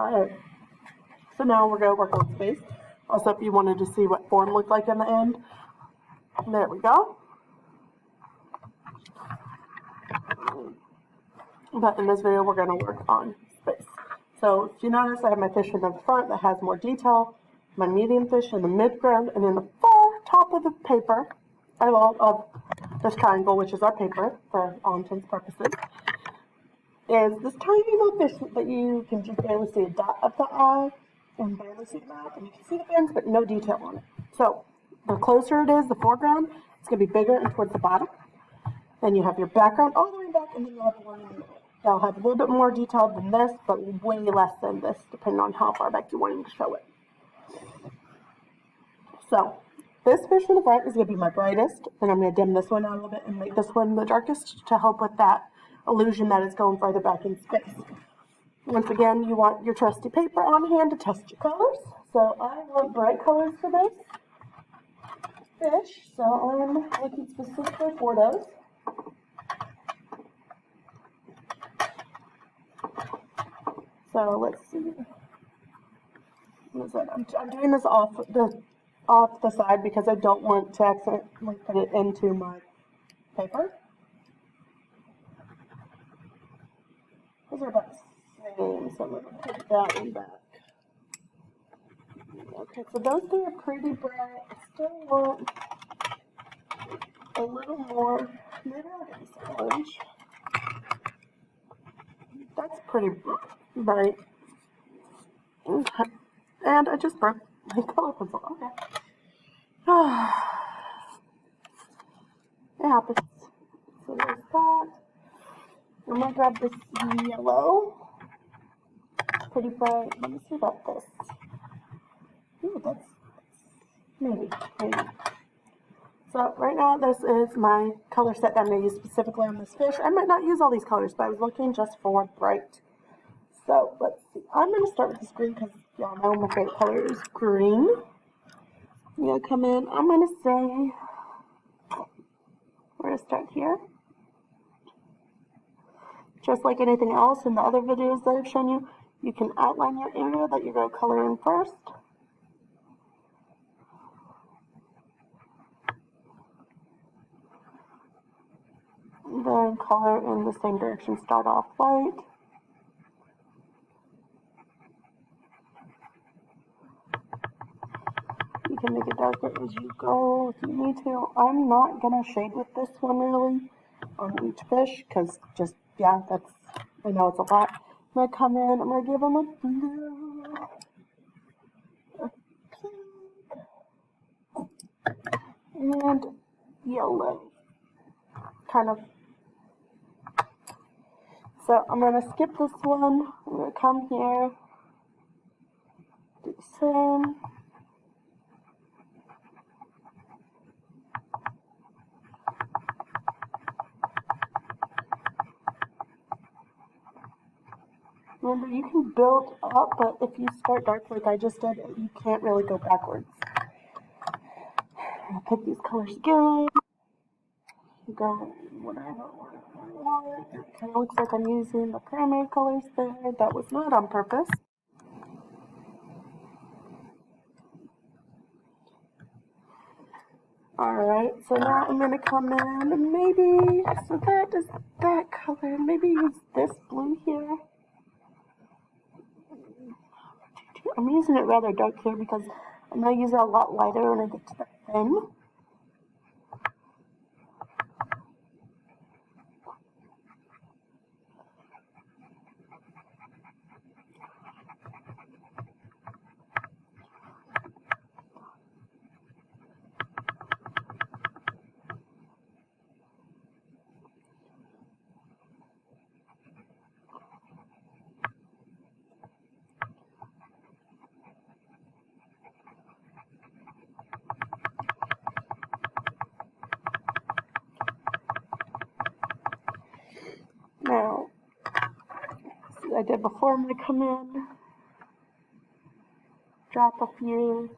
Alright, so now we're going to work on space. Also, if you wanted to see what form looked like in the end, there we go. But in this video, we're going to work on space. So if you notice, I have my fish in the front that has more detail, my medium fish in the midground, and in the far top of the paper, of this triangle, which is our paper for all intents and purposes, is this tiny little fish that you can just barely see a dot of the eye and barely see the mouth, and you can see the fins, but no detail on it. So the closer it is, the foreground, it's going to be bigger and towards the bottom. Then you have your background all the way back, and then you have one in the middle. They'll have a little bit more detail than this, but way less than this, depending on how far back you want to show it. So this fish in the front is going to be my brightest, and I'm going to dim this one out a little bit and make this one the darkest to help with that illusion that is going further back in space. Once again, you want your trusty paper on hand to test your colors. So I want bright colors for this fish, so I'm looking specifically for those. So let's see. What is that? I'm doing this off the side because I don't want to accidentally put it into my paper. Those are about the same, so I'm going to put that one back. Okay, so those two are pretty bright. I still want a little more. Maybe I'll get this orange. That's pretty bright. Okay. And I just broke my color pencil. Okay. It happens. So there's that. I'm going to grab this yellow. Pretty bright. Let me see about this. Ooh, that's maybe. So right now this is my color set that I'm going to use specifically on this fish. I might not use all these colors, but I was looking just for bright. So let's see. I'm going to start with this green because y'all know my favorite color is green. I'm going to come in. I'm going to say, we're going to start here. Just like anything else in the other videos that I've shown you, you can outline your area that you're going to color in first. Then color in the same direction, start off light. You can make it darker as you go if you need to. I'm not going to shade with this one really on each fish because just, yeah, I know it's a lot. I'm going to come in, I'm going to give them a blue, a pink, and yellow. Kind of. So I'm going to skip this one. I'm going to come here, do the same. Remember, you can build up, but if you start dark like I just did, you can't really go backwards. I'll pick these colors again. Go whatever I want. It kind of looks like I'm using the primary colors there. That was not on purpose. Alright, so now I'm going to come in and maybe, so that is that color. Maybe use this blue here. I'm using it rather dark here because I'm going to use it a lot lighter when I get to the fin. Now, see I did before, I'm going to come in, drop a few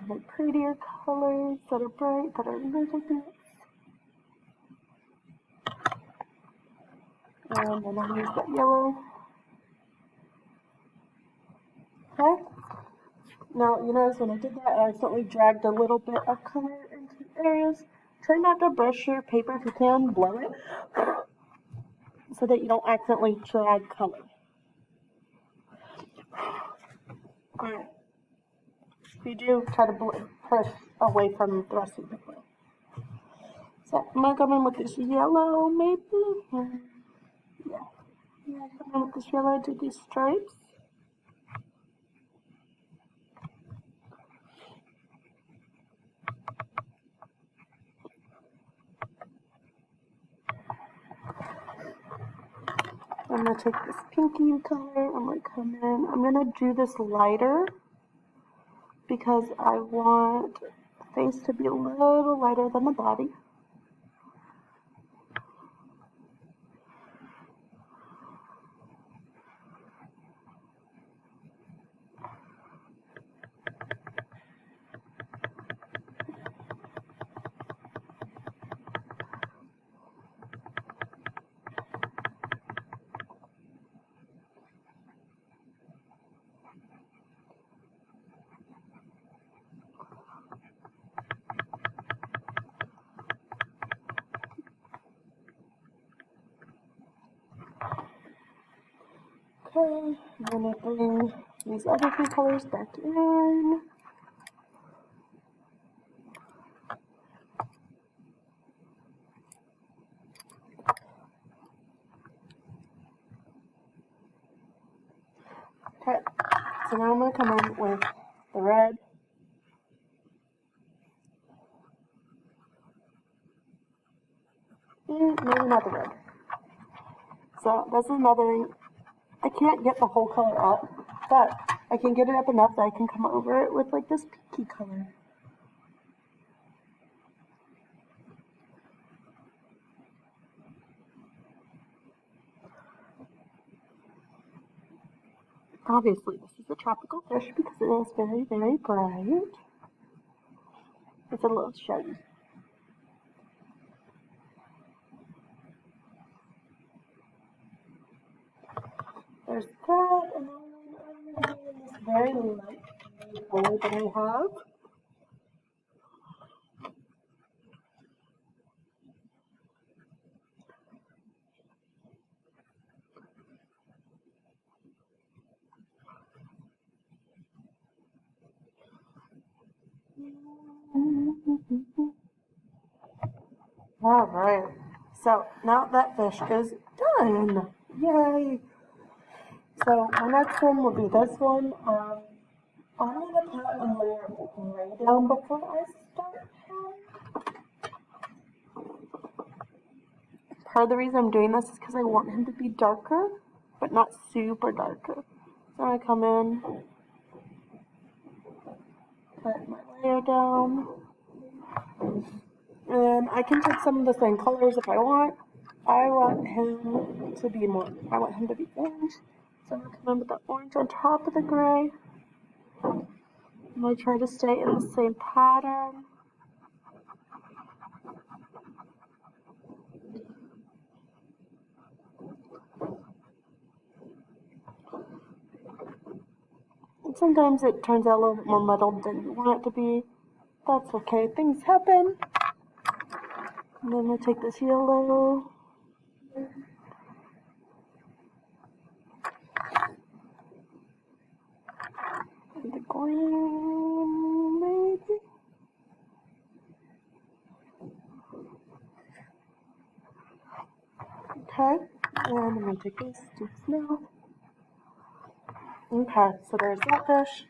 the prettier colors that are bright, that are little bits. And then I'll use that yellow. Okay? Now, you notice when I did that, I accidentally dragged a little bit of color into areas. Try not to brush your paper if you can, blow it, so that you don't accidentally drag color. Alright. If you do, try to push away from the rest of the paper. So, I'm going to come in with this yellow, maybe? Yeah. Yeah, come in with this yellow, do these stripes. I'm going to take this pinky color, I'm going to come in, I'm going to do this lighter because I want the face to be a little lighter than the body. Okay, I'm going to bring these other three colors back in. Okay, so now I'm going to come in with the red. Maybe not the red. So that's another thing. I can't get the whole color up, but I can get it up enough that I can come over it with like this pinky color. Obviously, this is a tropical fish because it is very, very bright. It's a little shiny. There's that, and then I'm going to do this very light color that I have. Alright, so now that fish is done. Yay! So my next one will be this one. I'm going to put a layer of gray down before I start him. Part of the reason I'm doing this is because I want him to be darker, but not super darker. So I'm going to come in, put my layer down, and I can take some of the same colors if I want. I want him to be orange. So I'm going to come in with the orange on top of the gray. I'm going to try to stay in the same pattern. And sometimes it turns out a little bit more muddled than you want it to be. That's okay, things happen. And then we'll take this yellow. And the green, maybe. Okay, and I'm going to take this now. Okay, so there's that fish.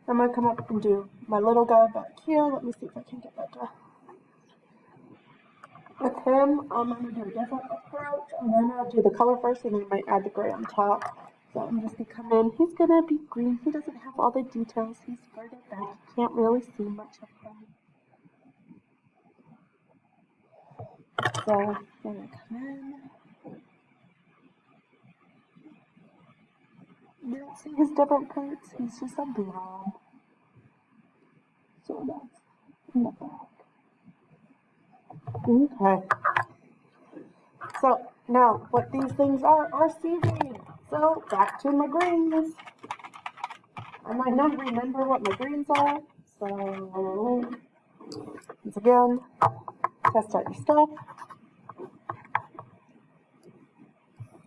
I'm going to come up and do my little guy back here. Let me see if I can get that done. With him, I'm going to do a different approach. I'm going to do the color first and then I might add the gray on top. So I'm just going to come in. He's going to be green. He doesn't have all the details. He's further back. You can't really see much of him. So I'm going to come in. You don't see his different parts. He's just a blob. So that's in the back. Okay. So now what these things are seaweed. So back to my greens. I might not remember what my greens are, so once again, test out your stuff.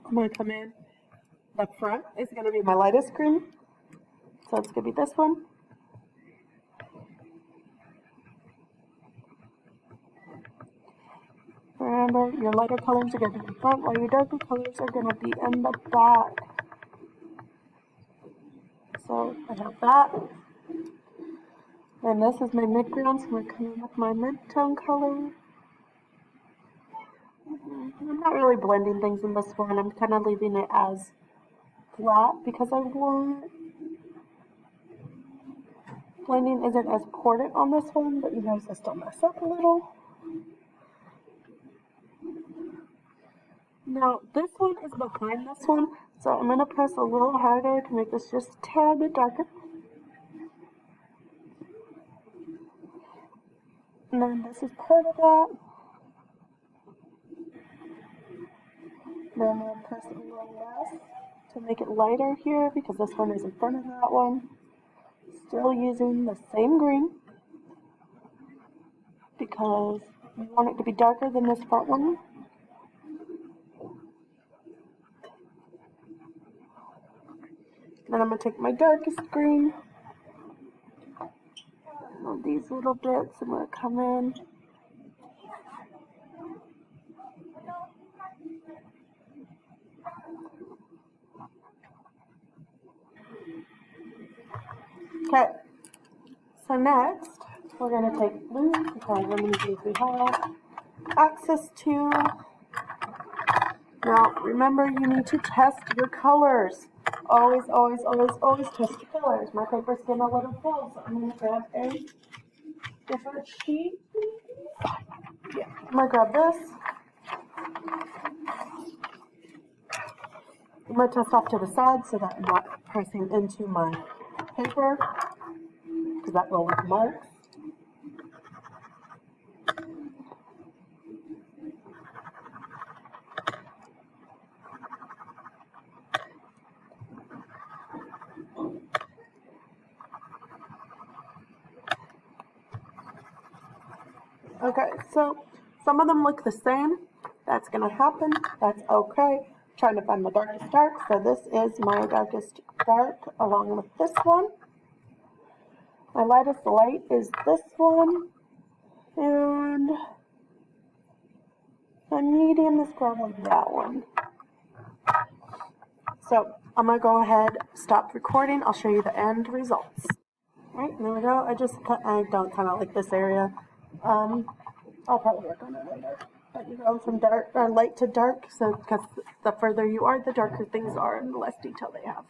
I'm going to come in. The front is going to be my lightest green, so it's going to be this one. Remember, your lighter colors are going to be in front, while your darker colors are going to be in the back. So I have that. And this is my mid-ground, so we're coming with my mid-tone color. I'm not really blending things in this one. I'm kind of leaving it as flat because I want blending isn't as important on this one, but you guys, I still mess up a little. Now, this one is behind this one, so I'm going to press a little harder to make this just a tad bit darker. And then this is part of that. Then I'll press a little less to make it lighter here because this one is in front of that one. Still using the same green because we want it to be darker than this front one. Then I'm going to take my darkest green, and these little bits, I'm going to come in. Okay, so next we're going to take blue because how many blues we have access to. Now remember, you need to test your colors. Always, always, always, always test your colors. My paper's getting a little full, so I'm going to grab a different sheet. Yeah, I'm going to grab this. I'm going to test off to the side so that I'm not pressing into my paper because that will leave marks. Okay, so some of them look the same. That's going to happen. That's okay. Trying to find my darkest dark. So this is my darkest dark along with this one. My lightest light is this one. And my medium is probably that one. So I'm going to go ahead, stop recording. I'll show you the end results. Alright, there we go. I don't kind of like this area. I'll probably work on it later. But you're going from dark or light to dark, so because the further you are, the darker things are and the less detail they have.